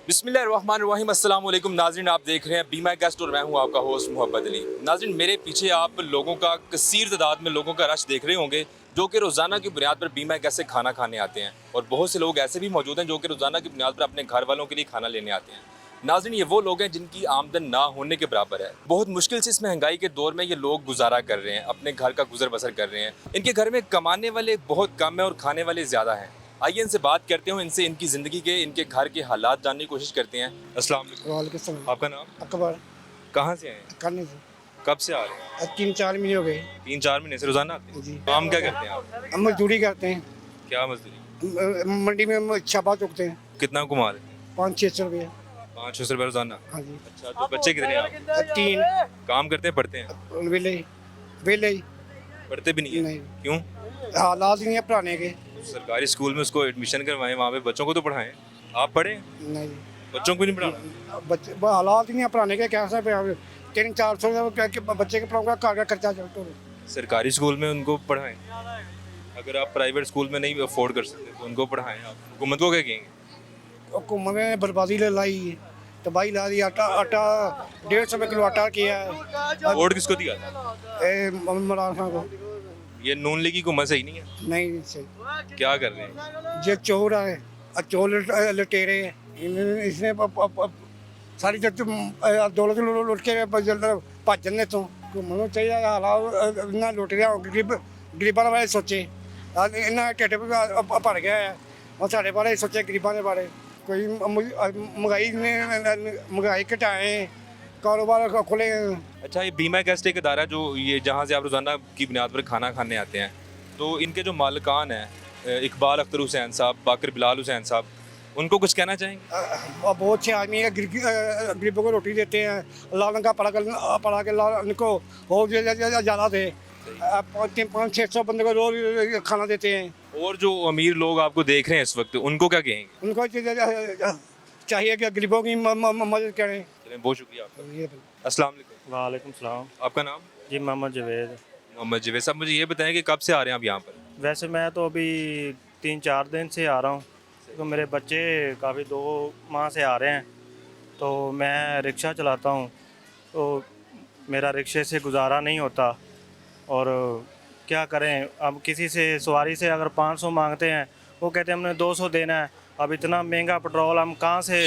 बिस्मिल्लाहिर्रहमानिर्रहीम अस्सलाम वालेकुम नाज़रीन, आप देख रहे हैं बी माई गेस्ट और मैं हूं आपका होस्ट मोहब्बत अली। नाज़रीन, मेरे पीछे आप लोगों का कसीर तादाद में लोगों का रश देख रहे होंगे जो कि रोज़ाना की बुनियाद पर बी माई गेस्ट से खाना खाने आते हैं, और बहुत से लोग ऐसे भी मौजूद हैं जो कि रोज़ाना की बुनियाद पर अपने घर वालों के लिए खाना लेने आते हैं। नाज़रीन, ये वो लोग हैं जिनकी आमदन ना होने के बराबर है। बहुत मुश्किल से इस महंगाई के दौर में ये लोग गुजारा कर रहे हैं, अपने घर का गुजर बसर कर रहे हैं। इनके घर में कमाने वाले बहुत कम हैं और खाने वाले ज़्यादा हैं। आइए इनसे बात करते हैं, इनसे इनकी ज़िंदगी के, इनके घर के हालात जानने की कोशिश करते हैं। अस्सलाम वालेकुम। वालेकुम सलाम। आपका नाम? अकबर कहाँ से आए हैं? करने से कब से आ रहे हैं? 3-4 महीने हो गए 3-4 महीने से रोज़ाना आते हैं? जी। काम क्या करते हैं आप? हम मजदूरी करते हैं, क्या मजदूरी? मंडी में हम छापा चुकते हैं। कितना कमा लेते हैं? 500-600 रुपये। 500 रुपये रोज़ाना? हाँ जी। अच्छा, तो बच्चे कितने हैं आप? 3 काम करते हैं, पढ़ते हैं? वेले वेले ही पढ़ते भी नहीं है? नहीं, क्यों? हालात नहीं है पढ़ाने के। सरकारी स्कूल में उसको एडमिशन करवाएं, वहाँ पे बच्चों को तो पढ़ाएं। आप पढ़े? नहीं, बच्चों को नहीं पढ़ाना? बच्चे हालात ही नहीं है पढ़ाने के। कैसे 300-400 बच्चे के पढ़ाऊंगा, घर का खर्चा चलता है। सरकारी स्कूल में उनको पढ़ाएं। अगर आप प्राइवेट स्कूल में नहीं अफोर्ड कर सकते तो उनको पढ़ाएं। आप हुकूमत को क्या कहेंगे? हुकूमत ने बर्बादी लाई है, तबाही ला दी। आटा आटा 150 रुपये किलो आटा किया है। वोट किसको दिया था? इमरान खान को। ये नून लीग की हुकूमत सही नहीं है। नहीं सही, क्या कर रहे हैं? ये चोर है, चोर लुटेरे हैं। इसने सारी दौलत लुट के भज जन्ने तो घूमना चाहिए। हालात इन्ना लुट रहा, गरीबां बारे सोचे। इन्ना ढिड भर गया है, और साढ़े बारे सोचे गरीबां के बारे। कोई महंगाई घटाए, कारोबार खुले। अच्छा, ये बीमा गेस्ट एक इदारा जो ये जहाँ से आप रोज़ाना की बुनियाद पर खाना खाने आते हैं, तो इनके जो मालिकान हैं इकबाल अख्तर हुसैन साहब, बाकर बिलाल हुसैन साहब, उनको कुछ कहना चाहेंगे? बहुत अच्छे आदमी है, गरीबों को रोटी देते हैं। अल्लाह उनका पढ़ा के अल्लाह उनको और ज़्यादा दे। 500-600 बंदे को रोज खाना देते हैं। और जो अमीर लोग आपको देख रहे हैं इस वक्त, उनको क्या कहेंगे? उनको चाहिए कि गरीबों की मदद करें। चलें, बहुत शुक्रिया आपका। ये अस्सलाम वालेकुम। वालेकुम सलाम। आपका नाम? जी मोहम्मद जवेद। मोहम्मद जवेद साहब, मुझे ये बताएं कि कब से आ रहे हैं आप यहाँ पर? वैसे मैं तो अभी 3-4 दिन से आ रहा हूँ, तो मेरे बच्चे काफ़ी 2 माह से आ रहे हैं। तो मैं रिक्शा चलाता हूँ, तो मेरा रिक्शे से गुजारा नहीं होता। और क्या करें, अब किसी से सवारी से अगर 500 मांगते हैं, वो कहते हैं हमने 200 देना है। अब इतना महंगा पेट्रोल हम कहाँ से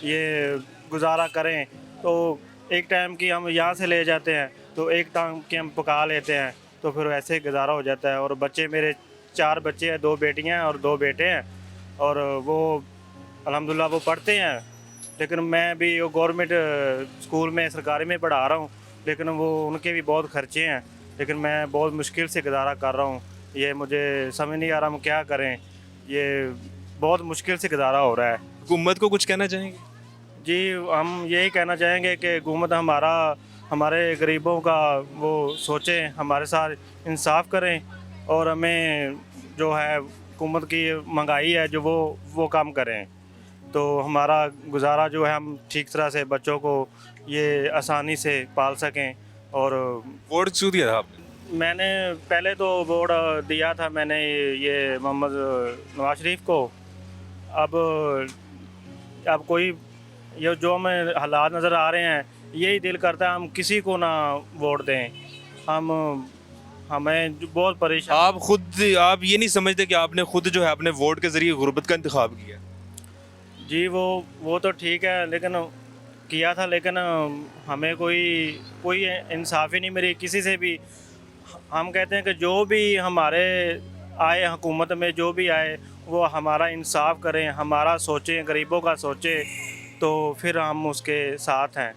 ये गुजारा करें। तो एक टाइम की हम यहाँ से ले जाते हैं, तो एक टाइम की हम पका लेते हैं, तो फिर ऐसे गुजारा हो जाता है। और बच्चे मेरे 4 बच्चे हैं, 2 बेटियाँ हैं और 2 बेटे हैं। और वो अल्हम्दुलिल्लाह वो पढ़ते हैं, लेकिन मैं भी वो गवर्नमेंट स्कूल में सरकारी में पढ़ा रहा हूँ, लेकिन वो उनके भी बहुत खर्चे हैं। लेकिन मैं बहुत मुश्किल से गुजारा कर रहा हूँ। ये मुझे समझ नहीं आ रहा हम क्या करें, ये बहुत मुश्किल से गुजारा हो रहा है। हुकूमत को कुछ कहना चाहेंगे? जी, हम यही कहना चाहेंगे कि हुकूमत हमारे गरीबों का वो सोचें, हमारे साथ इंसाफ करें, और हमें जो है हुकूमत की महंगाई है जो वो कम करें, तो हमारा गुजारा जो है हम ठीक तरह से बच्चों को ये आसानी से पाल सकें। और वोट क्यों दिया था आपने? मैंने पहले तो वोट दिया था मैंने ये मोहम्मद नवाज शरीफ को। अब कोई ये जो हमें हालात नज़र आ रहे हैं, यही दिल करता है हम किसी को ना वोट दें। हमें बहुत परेशान। आप ये नहीं समझते कि आपने खुद जो है अपने वोट के ज़रिए गुर्बत का इंतखाब किया? जी, वो तो ठीक है, लेकिन किया था, लेकिन हमें कोई इंसाफ ही नहीं मिली किसी से भी। हम कहते हैं कि जो भी हमारे आए हुकूमत में, जो भी आए वो हमारा इंसाफ करें, हमारा सोचें, गरीबों का सोचें, तो फिर हम उसके साथ हैं।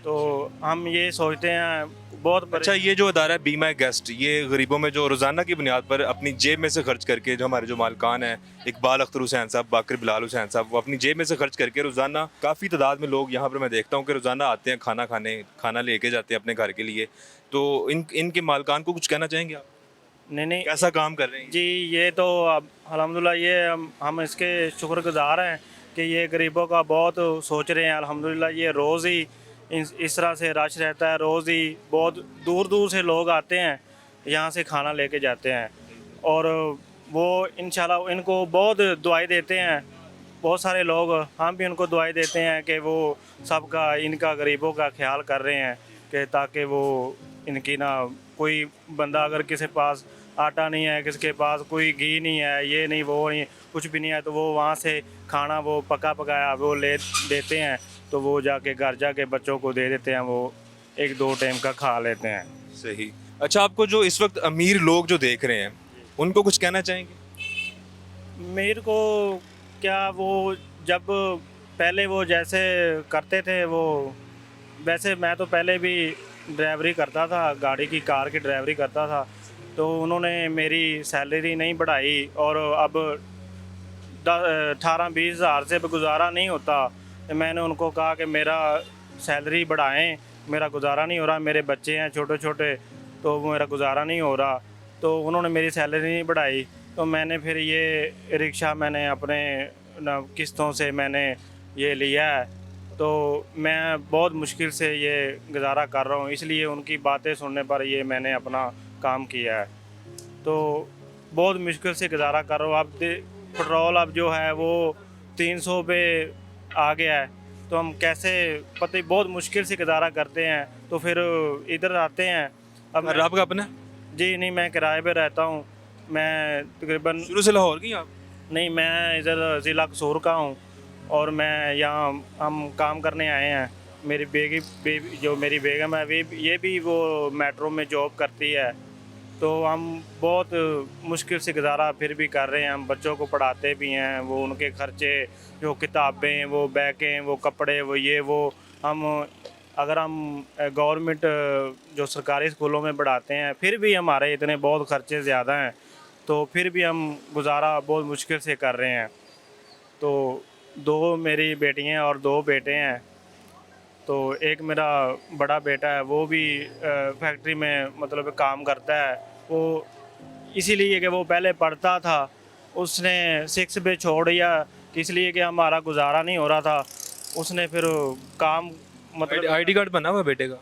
तो हम ये सोचते हैं बहुत अच्छा, ये जो अदारा है बी माई गेस्ट, ये गरीबों में जो रोज़ाना की बुनियाद पर अपनी जेब में से खर्च करके, जो हमारे जो मालिकान हैं इकबाल अख्तर हुसैन साहब, बाकर बिलाल हुसैन साहब, वो अपनी जेब में से खर्च करके रोज़ाना काफ़ी तादाद में लोग यहाँ पर मैं देखता हूँ कि रोज़ाना आते हैं खाना लेके जाते हैं अपने घर के लिए। तो इनके मालिकान को कुछ कहना चाहेंगे आप? नहीं कैसा काम कर रहे हैं? जी, ये तो अब अल्हम्दुलिल्लाह ये हम इसके शुक्रगुज़ार हैं कि ये गरीबों का बहुत सोच रहे हैं। अल्हम्दुलिल्लाह ये रोज़ ही इस तरह से रश रहता है, रोज़ ही बहुत दूर दूर से लोग आते हैं, यहाँ से खाना लेके जाते हैं। और वो इंशाल्लाह इनको बहुत दुआएं देते हैं, बहुत सारे लोग हम भी उनको दुआएं देते हैं कि वो सबका इनका गरीबों का ख्याल कर रहे हैं कि ताकि वो इनकी ना कोई बंदा अगर किसी पास आटा नहीं है, किसी के पास कोई घी नहीं है, ये नहीं वो नहीं, कुछ भी नहीं है, तो वो वहाँ से खाना वो पका पकाया वो ले देते हैं, तो वो जाके घर जाके बच्चों को दे देते हैं, वो 1-2 टाइम का खा लेते हैं। सही। अच्छा, आपको जो इस वक्त अमीर लोग जो देख रहे हैं उनको कुछ कहना चाहेंगे? मेरे को क्या, वो जब पहले वो जैसे करते थे वो वैसे, मैं तो पहले भी ड्राइवरी करता था, गाड़ी की कार की ड्राइवरी करता था, तो उन्होंने मेरी सैलरी नहीं बढ़ाई और अब 18-20 हज़ार से गुजारा नहीं होता। तो मैंने उनको कहा कि मेरा सैलरी बढ़ाएं, मेरा गुजारा नहीं हो रहा, मेरे बच्चे हैं छोटे छोटे, तो वो मेरा गुजारा नहीं हो रहा। तो उन्होंने मेरी सैलरी नहीं बढ़ाई, तो मैंने फिर ये रिक्शा मैंने अपने किस्तों से मैंने ये लिया है, तो मैं बहुत मुश्किल से ये गुजारा कर रहा हूँ, इसलिए उनकी बातें सुनने पर ये मैंने अपना काम किया है। तो बहुत मुश्किल से गुजारा कर रहा हूँ। अब पेट्रोल अब जो है वो 300 पे आ गया है, तो हम कैसे पता ही, बहुत मुश्किल से गुजारा करते हैं। तो फिर इधर आते हैं। अब घर आपका अपना? जी नहीं, मैं किराए पे रहता हूँ। मैं तकरीबन शुरू से लाहौर की आप? नहीं, मैं इधर ज़िला कसूर का हूँ और मैं यहाँ हम काम करने आए हैं। मेरी बेगी जो मेरी बेगम है ये भी वो मेट्रो में जॉब करती है, तो हम बहुत मुश्किल से गुजारा फिर भी कर रहे हैं। हम बच्चों को पढ़ाते भी हैं, वो उनके खर्चे, जो किताबें, वो बैगें, वो कपड़े, वो ये वो हम अगर हम गवर्नमेंट जो सरकारी स्कूलों में पढ़ाते हैं, फिर भी हमारे इतने बहुत खर्चे ज़्यादा हैं, तो फिर भी हम गुजारा बहुत मुश्किल से कर रहे हैं। तो 2 मेरी बेटियां और 2 बेटे हैं। तो एक मेरा बड़ा बेटा है, वो भी फैक्ट्री में मतलब काम करता है। वो इसीलिए कि वो पहले पढ़ता था, उसने 6 पे छोड़ दिया, इसलिए कि हमारा गुजारा नहीं हो रहा था। उसने फिर काम मतलब आईडी कार्ड बना हुआ है बेटे का?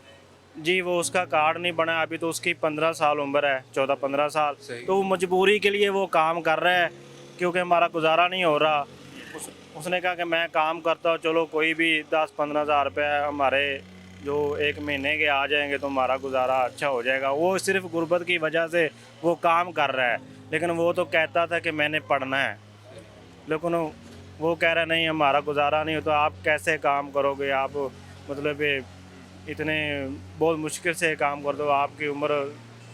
जी, वो उसका कार्ड नहीं बना अभी, तो उसकी 15 साल उम्र है, 14-15 साल। सही। तो वो मजबूरी के लिए वो काम कर रहा है, क्योंकि हमारा गुजारा नहीं हो रहा। उसने कहा कि मैं काम करता हूँ, चलो कोई भी 10-15 हज़ार रुपये हमारे जो 1 महीने के आ जाएंगे तो हमारा गुजारा अच्छा हो जाएगा। वो सिर्फ गुर्बत की वजह से वो काम कर रहा है, लेकिन वो तो कहता था कि मैंने पढ़ना है, लेकिन वो कह रहा नहीं, हमारा गुजारा नहीं हो। तो आप कैसे काम करोगे? आप मतलब इतने बहुत मुश्किल से काम कर दो, आपकी उम्र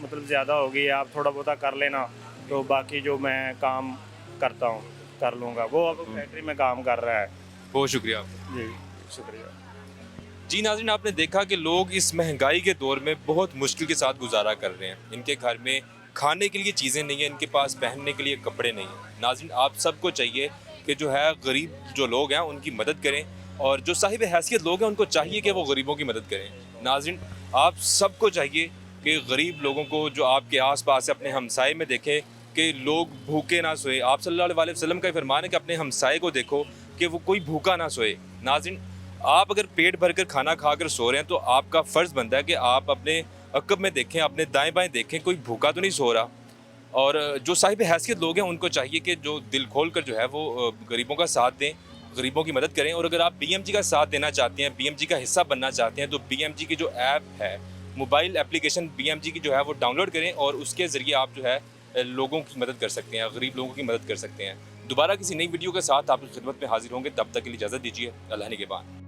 मतलब ज़्यादा होगी, आप थोड़ा बहुत कर लेना, तो बाकी जो मैं काम करता हूँ कर लूँगा। वो अब फैक्ट्री में काम कर रहा है। बहुत शुक्रिया आपका। जी शुक्रिया। जी नाज़रीन, आपने देखा कि लोग इस महंगाई के दौर में बहुत मुश्किल के साथ गुजारा कर रहे हैं। इनके घर में खाने के लिए चीज़ें नहीं हैं, इनके पास पहनने के लिए कपड़े नहीं हैं। नाज़रीन, आप सबको चाहिए कि जो है गरीब जो लोग हैं उनकी मदद करें, और जो साहिब हैसियत लोग हैं उनको चाहिए कि वो गरीबों की मदद करें। नाज़रीन, आप सबको चाहिए कि गरीब लोगों को जो आपके आस-पास है, अपने हमसाए में देखें कि लोग भूखे ना सोए। आप सल्लल्लाहु अलैहि वसल्लम का फरमान है कि अपने हमसाए को देखो कि वो कोई भूखा ना सोए। नाज़रीन, आप अगर पेट भरकर खाना खाकर सो रहे हैं तो आपका फ़र्ज़ बनता है कि आप अपने अक़ब में देखें, अपने दाएं बाएं देखें, कोई भूखा तो नहीं सो रहा। और जो साहिब हैसियत लोग हैं उनको चाहिए कि जो दिल खोल कर जो है वो गरीबों का साथ दें, गरीबों की मदद करें। और अगर आप BMG का साथ देना चाहते हैं, BMG का हिस्सा बनना चाहते हैं, तो BMG की जो ऐप है, मोबाइल एप्लीकेशन BMG की जो है वो डाउनलोड करें और उसके ज़रिए आप जो है लोगों की मदद कर सकते हैं, गरीब लोगों की मदद कर सकते हैं। दोबारा किसी नई वीडियो के साथ आपकी खिदमत में हाजिर होंगे, तब तक के लिए इजाज़त दीजिए। अल्लाह निगहबान।